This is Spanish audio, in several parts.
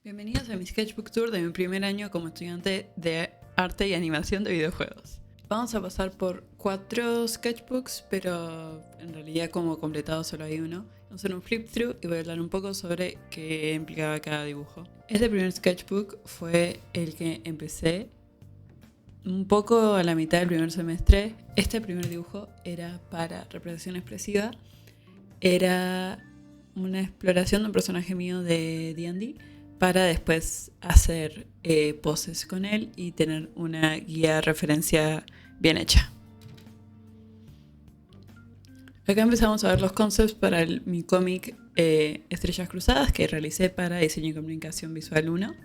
Bienvenidos a mi sketchbook tour de mi primer año como estudiante de arte y animación de videojuegos. Vamos a pasar por 4 sketchbooks, pero en realidad como completado solo hay uno. Vamos a hacer un flip through y voy a hablar un poco sobre qué implicaba cada dibujo. Este primer sketchbook fue el que empecé un poco a la mitad del primer semestre. Este primer dibujo era para representación expresiva. Era una exploración de un personaje mío de D&D para después hacer poses con él y tener una guía de referencia bien hecha. Acá empezamos a ver los concepts para mi cómic Estrellas Cruzadas que realicé para Diseño y Comunicación Visual 1,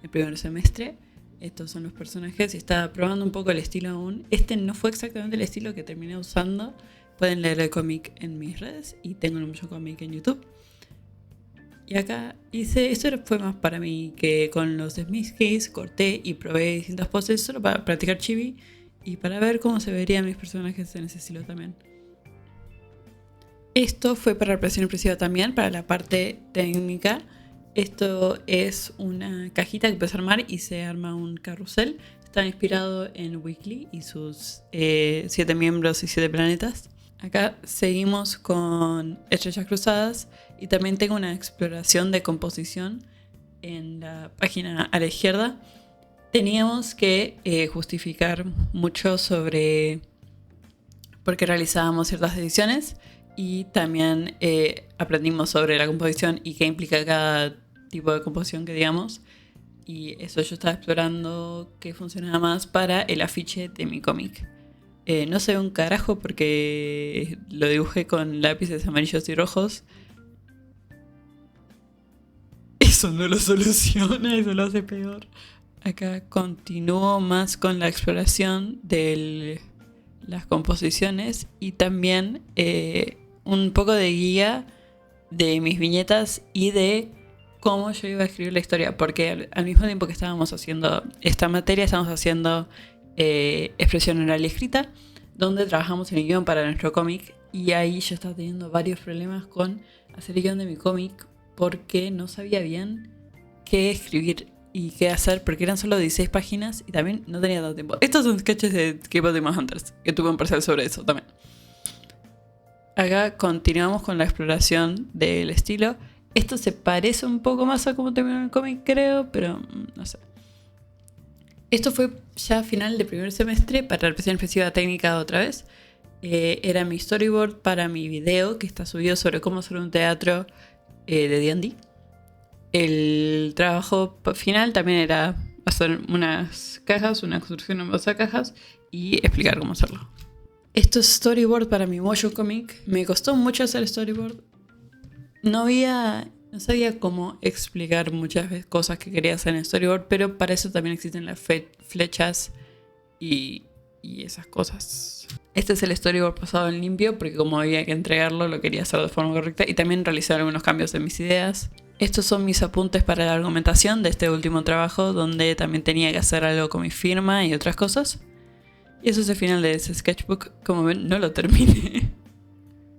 el primer semestre. Estos son los personajes y estaba probando un poco el estilo aún. Este no fue exactamente el estilo que terminé usando. Pueden leer el cómic en mis redes y tengo mucho cómic en YouTube. Y acá hice, esto fue más para mí que con los Smith Keys corté y probé distintas poses solo para practicar chibi y para ver cómo se verían mis personajes en ese estilo también. Esto fue para representación expresiva también, para la parte técnica. Esto es una cajita que puedes armar y se arma un carrusel. Está inspirado en Weekly y sus 7 miembros y 7 planetas. Acá seguimos con Estrellas Cruzadas y también tengo una exploración de composición en la página a la izquierda. Teníamos que justificar mucho sobre por qué realizábamos ciertas ediciones y también aprendimos sobre la composición y qué implica cada tipo de composición que digamos. Y eso yo estaba explorando qué funcionaba más para el afiche de mi cómic. No sé un carajo porque lo dibujé con lápices amarillos y rojos. Eso no lo soluciona, eso lo hace peor. Acá continúo más con la exploración de las composiciones y también un poco de guía de mis viñetas y de cómo yo iba a escribir la historia. Porque al mismo tiempo que estábamos haciendo esta materia, estábamos haciendo expresión oral y escrita, donde trabajamos en el guión para nuestro cómic y ahí yo estaba teniendo varios problemas con hacer el guión de mi cómic porque no sabía bien qué escribir y qué hacer porque eran solo 16 páginas y también no tenía tanto tiempo. Estos son sketches de Keep Up Demon Hunters, que tuve un parcial sobre eso también. Acá continuamos con la exploración del estilo. Esto se parece un poco más a cómo terminó el cómic, creo, pero no sé. Esto fue ya final de primer semestre para la representación expresiva técnica otra vez. Era mi storyboard para mi video que está subido sobre cómo hacer un teatro de D&D. El trabajo final también era hacer unas cajas, una construcción en base a cajas y explicar cómo hacerlo. Esto es storyboard para mi motion comic. Me costó mucho hacer storyboard. No sabía cómo explicar muchas veces cosas que quería hacer en storyboard, pero para eso también existen las flechas y esas cosas. Este es el storyboard pasado en limpio porque como había que entregarlo lo quería hacer de forma correcta y también realizar algunos cambios en mis ideas. Estos son mis apuntes para la argumentación de este último trabajo donde también tenía que hacer algo con mi firma y otras cosas. Y eso es el final de ese sketchbook. Como ven, no lo terminé.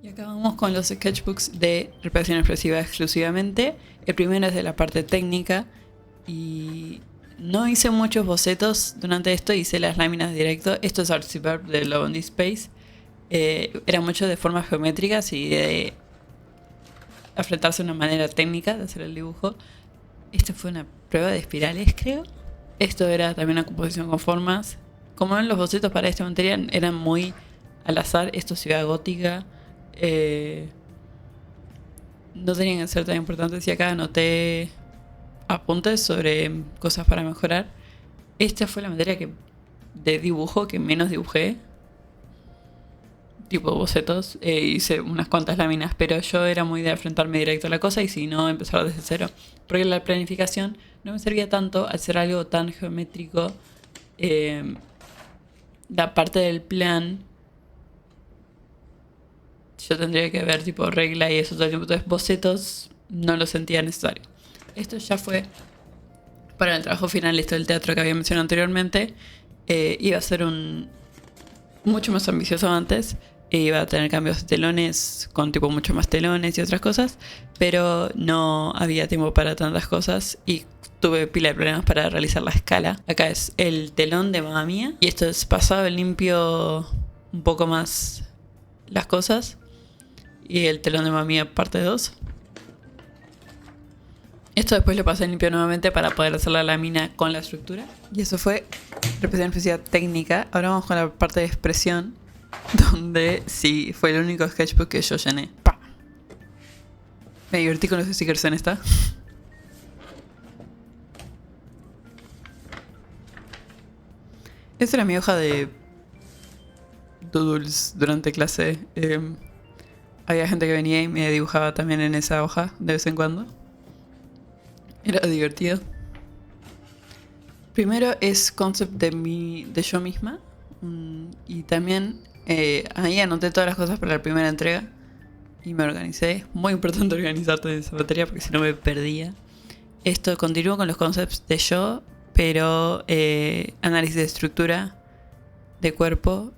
Y acá vamos con los sketchbooks de representación expresiva exclusivamente. El primero es de la parte técnica y no hice muchos bocetos durante esto, hice las láminas directo. Esto es Artsuperb de Love on This Space. Era mucho de formas geométricas y de enfrentarse a una manera técnica de hacer el dibujo. Esta fue una prueba de espirales, creo. Esto era también una composición con formas. Como ven, los bocetos para esta materia eran muy al azar. Esto es ciudad gótica. No tenían que ser tan importantes y acá anoté apuntes sobre cosas para mejorar. Esta fue la materia de dibujo que menos dibujé, tipo bocetos. Hice unas cuantas láminas, pero yo era muy de enfrentarme directo a la cosa y si no empezar desde cero, porque la planificación no me servía tanto al ser algo tan geométrico. La parte del plan yo tendría que ver tipo regla y eso todo el tiempo. Entonces bocetos no lo sentía necesario. Esto ya fue para el trabajo final. Esto del teatro que había mencionado anteriormente. Iba a ser mucho más ambicioso antes. iba a tener cambios de telones con tipo mucho más telones y otras cosas, pero no había tiempo para tantas cosas y tuve pila de problemas para realizar la escala. Acá es el telón de Mamma Mía y esto es pasado en limpio un poco más las cosas y el telón de Mamma Mía parte 2. Esto después lo pasé en limpio nuevamente para poder hacer la lámina con la estructura. Y eso fue representación física técnica. Ahora vamos con la parte de expresión, donde sí, fue el único sketchbook que yo llené. ¡Pah! Me divertí con los stickers en esta. Esta era mi hoja de doodles durante clase. Había gente que venía y me dibujaba también en esa hoja de vez en cuando. Era divertido. Primero es concept de yo misma. Y también ahí anoté todas las cosas para la primera entrega. Y me organicé. Muy importante organizarte en esa materia porque si no me perdía. Esto continúo con los concepts de yo, pero análisis de estructura, de cuerpo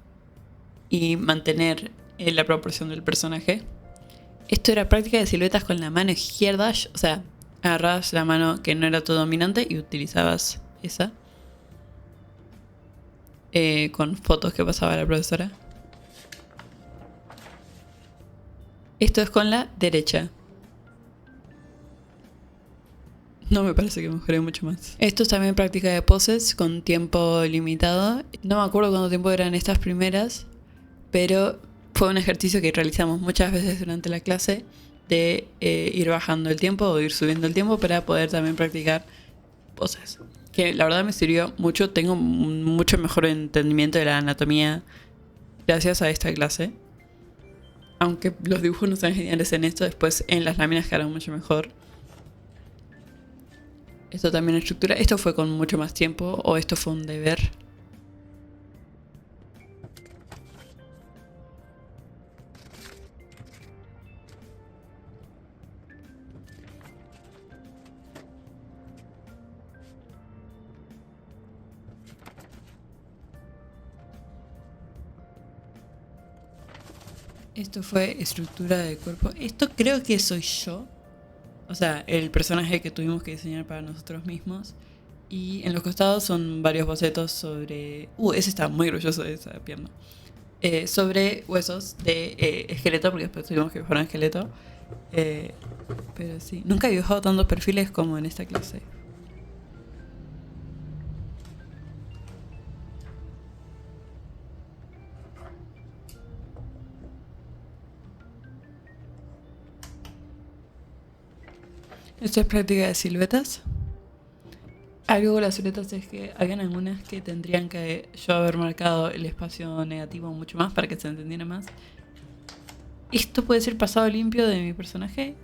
y mantener la proporción del personaje. Esto era práctica de siluetas con la mano izquierda, o sea, agarrabas la mano que no era tu dominante y utilizabas esa. Con fotos que pasaba la profesora. Esto es con la derecha. No me parece que mejoré mucho más. Esto es también práctica de poses con tiempo limitado. No me acuerdo cuánto tiempo eran estas primeras, pero fue un ejercicio que realizamos muchas veces durante la clase de ir bajando el tiempo o ir subiendo el tiempo para poder también practicar poses. Que la verdad me sirvió mucho. Tengo mucho mejor entendimiento de la anatomía gracias a esta clase. Aunque los dibujos no sean geniales en esto, después en las láminas quedaron mucho mejor. Esto también es estructura. Esto fue con mucho más tiempo o esto fue un deber. Esto fue estructura de cuerpo. Esto creo que soy yo. O sea, el personaje que tuvimos que diseñar para nosotros mismos. Y en los costados son varios bocetos sobre... ese está muy orgulloso de esa pierna. Sobre huesos de esqueleto, porque después tuvimos que dibujar un esqueleto. Pero sí, nunca he dibujado tantos perfiles como en esta clase. Esto es práctica de siluetas. Algo con las siluetas es que habían algunas que tendrían que yo haber marcado el espacio negativo mucho más para que se entendiera más. Esto puede ser pasado limpio de mi personaje.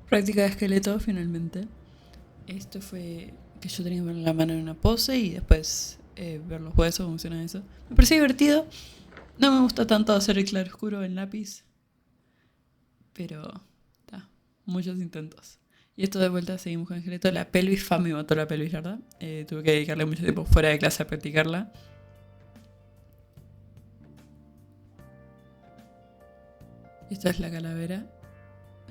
Práctica de esqueleto, finalmente. Esto fue que yo tenía que poner la mano en una pose y después ver los huesos, cómo funciona eso. Me pareció divertido. No me gusta tanto hacer el claroscuro en lápiz. Pero, muchos intentos. Y esto de vuelta seguimos con esqueleto. La pelvis, me mató la pelvis, ¿verdad? Tuve que dedicarle mucho tiempo fuera de clase a practicarla. Esta es la calavera.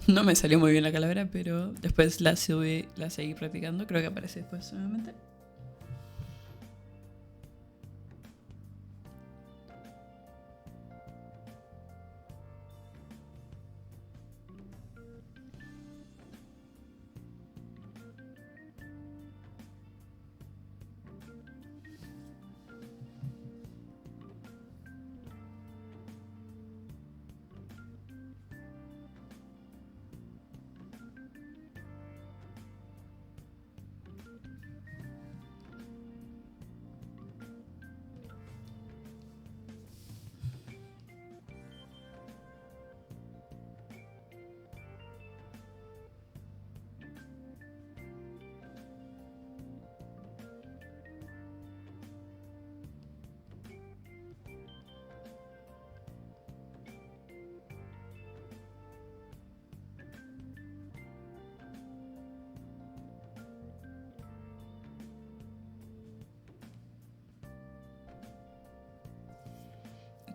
No me salió muy bien la calavera, pero después la seguí practicando. Creo que aparece después nuevamente.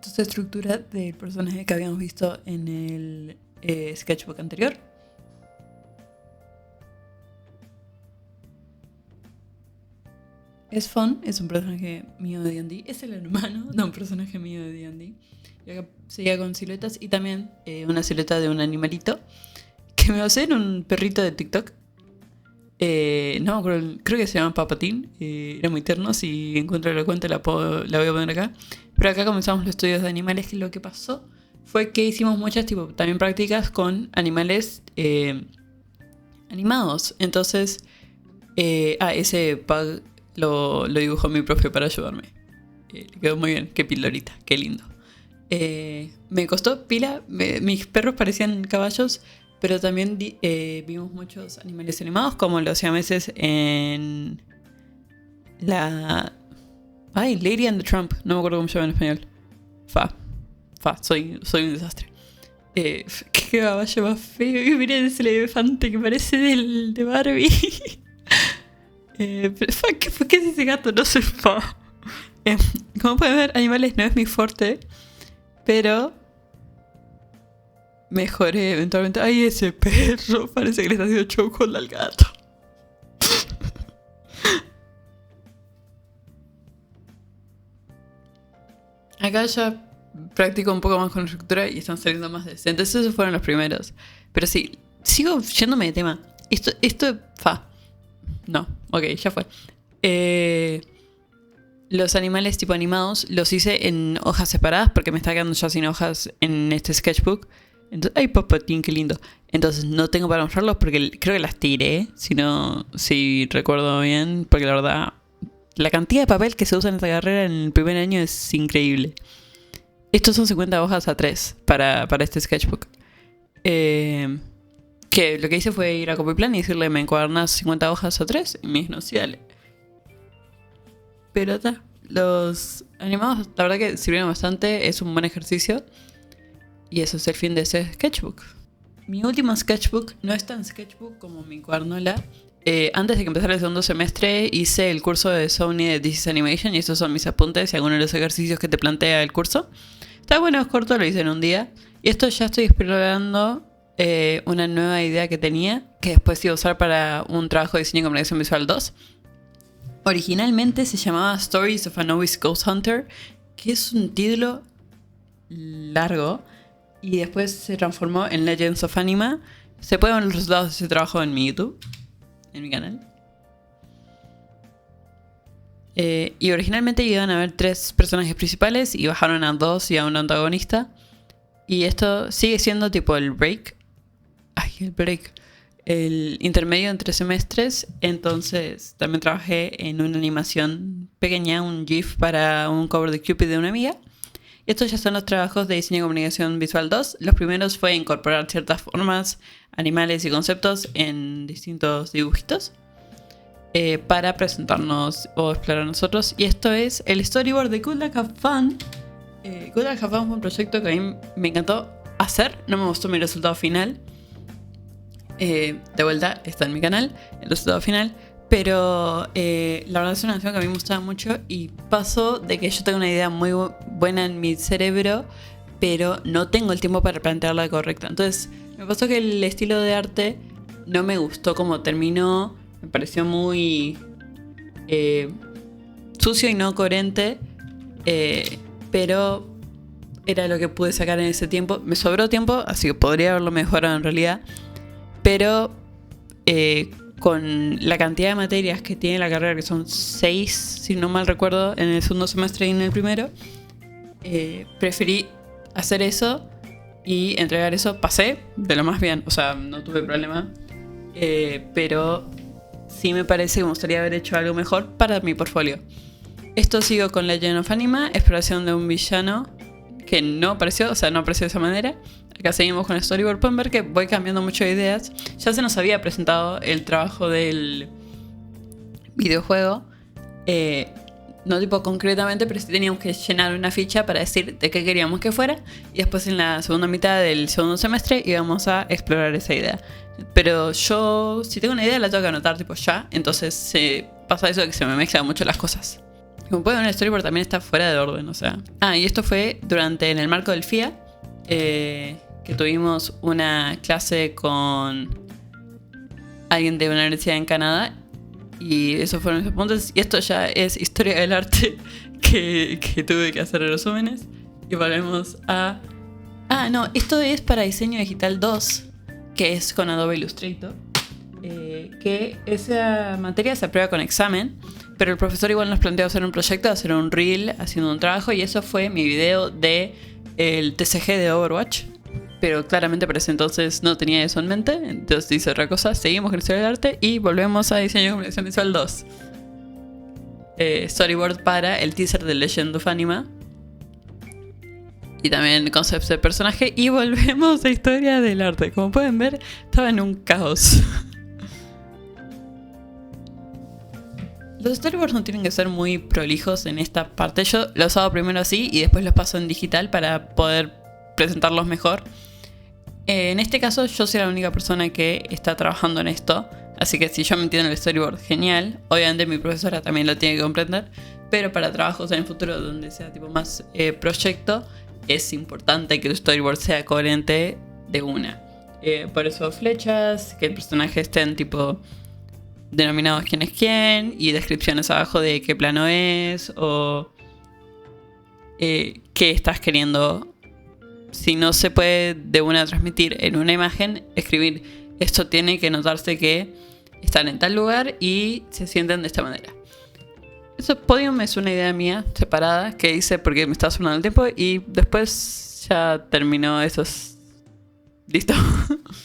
Esto se estructura del personaje que habíamos visto en el sketchbook anterior. Es Fun, es un personaje mío de D&D. Es el hermano de un personaje mío de D&D. Y acá seguía con siluetas y también una silueta de un animalito que me basé en un perrito de TikTok. No me acuerdo, creo que se llama Papatín. Era muy tierno. Si encuentro la cuenta la voy a poner acá. Pero acá comenzamos los estudios de animales. Que lo que pasó fue que hicimos muchas también prácticas con animales animados. Entonces, ese pug lo dibujó mi profe para ayudarme. Le quedó muy bien. Qué pilorita, qué lindo. Me costó pila. Mis perros parecían caballos. Pero también vimos muchos animales animados, como los siameses en la... Lady and the Tramp. No me acuerdo cómo se llama en español. Soy un desastre. Qué caballo más feo. Y miren ese elefante que parece de Barbie. ¿Qué es ese gato? No sé. Como pueden ver, animales no es mi fuerte. Pero... mejoré eventualmente. Ay, ese perro. Parece que le está haciendo chocolate al gato. Acá ya practico un poco más con la estructura y están saliendo más decentes. Esos fueron los primeros. Pero sí, sigo yéndome de tema. Esto No, ok, ya fue. Los animales tipo animados los hice en hojas separadas porque me está quedando ya sin hojas en este sketchbook. Entonces, ay, Papatín, qué lindo. Entonces no tengo para mostrarlos porque creo que las tiré. Si recuerdo bien. Porque la verdad, la cantidad de papel que se usa en esta carrera en el primer año es increíble. Estos son 50 hojas A3 para este sketchbook. Que lo que hice fue ir a Copyplan y decirle, me encuadernas 50 hojas A3. Y me dijo, no, sí, dale. Pero los animados, la verdad que sirvieron bastante. Es un buen ejercicio. Y eso es el fin de ese sketchbook. Mi último sketchbook no es tan sketchbook como mi cuadernola. Antes de que empezara el segundo semestre hice el curso de Sony de This is Animation. Y estos son mis apuntes y algunos de los ejercicios que te plantea el curso. Está bueno, es corto, lo hice en un día. Y esto ya estoy explorando una nueva idea que tenía. Que después iba a usar para un trabajo de diseño y comunicación visual 2. Originalmente se llamaba Stories of a Novice Ghost Hunter. Que es un título largo. Y después se transformó en Legends of Anima. Se pueden ver los resultados de ese trabajo en mi YouTube. En mi canal. Y originalmente iban a haber 3 personajes principales. Y bajaron a 2 y a un antagonista. Y esto sigue siendo tipo el break. El intermedio entre semestres. Entonces también trabajé en una animación pequeña. Un GIF para un cover de Cupid de una amiga. Estos ya son los trabajos de diseño y comunicación visual 2. Los primeros fue incorporar ciertas formas, animales y conceptos en distintos dibujitos para presentarnos o explorar nosotros. Y esto es el storyboard de Good Luck Have Fun. Good Luck Have Fun fue un proyecto que a mí me encantó hacer. No me gustó mi resultado final. De vuelta, está en mi canal, el resultado final. Pero la verdad es una canción que a mí me gustaba mucho y pasó de que yo tengo una idea muy buena en mi cerebro, pero no tengo el tiempo para plantearla correcta. Entonces me pasó que el estilo de arte no me gustó como terminó, me pareció muy sucio y no coherente, pero era lo que pude sacar en ese tiempo. Me sobró tiempo, así que podría haberlo mejorado en realidad, pero... con la cantidad de materias que tiene la carrera, que son 6, si no mal recuerdo, en el segundo semestre y en el primero, preferí hacer eso y entregar eso. Pasé de lo más bien, o sea, no tuve problema, pero sí me parece que me gustaría haber hecho algo mejor para mi portfolio. Esto sigo con Legend of Anima, exploración de un villano que no apareció, o sea, no apareció de esa manera. Acá seguimos con el storyboard. Pueden ver que voy cambiando mucho de ideas. Ya se nos había presentado el trabajo del videojuego. No tipo concretamente, pero sí teníamos que llenar una ficha para decir de qué queríamos que fuera. Y después en la segunda mitad del segundo semestre íbamos a explorar esa idea. Pero yo, si tengo una idea, la tengo que anotar tipo ya. Entonces pasa eso de que se me mezclan mucho las cosas. Como pueden ver, el storyboard también está fuera de orden, o sea. Y esto fue en el marco del FIA, que tuvimos una clase con alguien de una universidad en Canadá. Y esos fueron mis puntos. Y esto ya es historia del arte que tuve que hacer resúmenes. Y volvemos a... no, esto es para diseño digital 2, que es con Adobe Illustrator. Que esa materia se aprueba con examen, pero el profesor igual nos planteó hacer un proyecto, hacer un reel haciendo un trabajo, y eso fue mi video de el TCG de Overwatch. Pero claramente para ese entonces no tenía eso en mente, entonces hice otra cosa. Seguimos con el historia del arte y volvemos a diseño de comunicación visual 2. Storyboard para el teaser de Legend of Anima. Y también conceptos de personaje. Y volvemos a historia del arte. Como pueden ver, estaba en un caos. Los storyboards no tienen que ser muy prolijos en esta parte. Yo los hago primero así y después los paso en digital para poder presentarlos mejor. En este caso yo soy la única persona que está trabajando en esto. Así que si yo me entiendo el storyboard, genial. Obviamente mi profesora también lo tiene que comprender. Pero para trabajos en el futuro donde sea tipo más proyecto, es importante que el storyboard sea coherente de una. Por eso flechas, que el personaje estén tipo denominados quién es quién y descripciones abajo de qué plano es o qué estás queriendo. Si no se puede de una transmitir en una imagen, escribir esto tiene que notarse que están en tal lugar y se sienten de esta manera. Eso podium es una idea mía separada que hice porque me estaba sonando el tiempo y después ya terminó. Eso es listo.